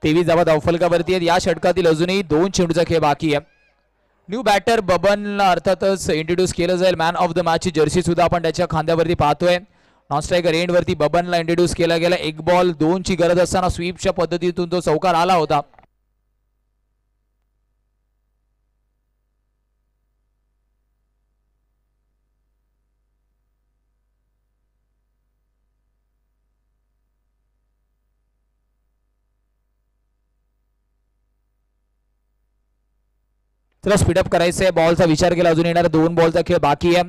23 धावा धावफलकावरती आहेत. या षटकातील अजूनही 2 चेंडूचा खेळ बाकी आहे. न्यू बॅटर बबनला अर्थातच इंट्रोड्यूस केलं जाईल. मॅन ऑफ द मॅचची जर्सी सुद्धा आपण त्याच्या खांद्यावरती पाहतोय. नॉन स्ट्रायकर एंड वरती बबनला इंट्रोड्यूस केला गेला. 1 बॉल 2 ची गरज असताना स्वीपच्या पद्धतीतून तो चौकार आला होता. चला स्पीडअप करायचं आहे. बॉलचा विचार केला. अजून येणारा 2 बॉलचा खेळ बाकी आहे.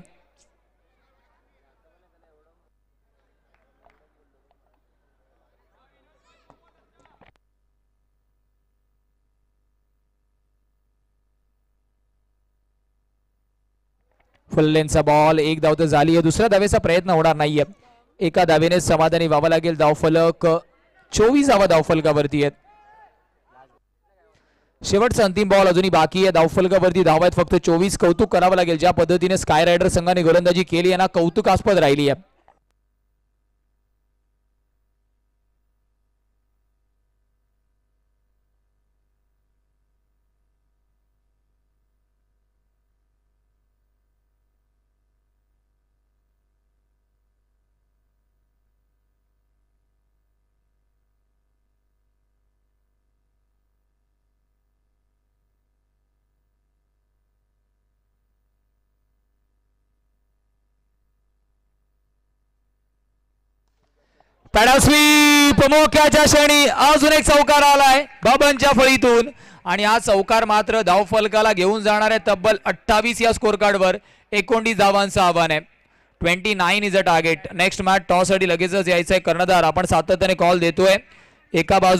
फुल लेनचा बॉल. 1 धाव तर झाली आहे. दुसऱ्या धावेचा प्रयत्न होणार नाहीये. एका धावेने समाधानी व्हावं लागेल. धावफलक 24 धावा धावफलकावरती आहेत. शेवटचा अंतिम बॉल अजूनही बाकी आहे. धावफलकावरती धावा आहेत फक्त 24. कौतुक करावं लागेल ज्या पद्धतीने स्काय रायडर संघाने गोलंदाजी केली आहे ना, कौतुकास्पद राहिली आहे. स्वीप मोक्याच्या क्षणी अजून एक चौकार आलाय बबनच्या फळीतून आणि हा चौकार मात्र धावफलकाला घेऊन जाणार आहे तब्बल 28 या स्कोर कार्डवर. 29 धावांचं आव्हान आहे. 29 is a target. Next match toss साठी लगेचच यायचंय. कर्णधार आपण सातत्याने कॉल देतोय. एका बाजू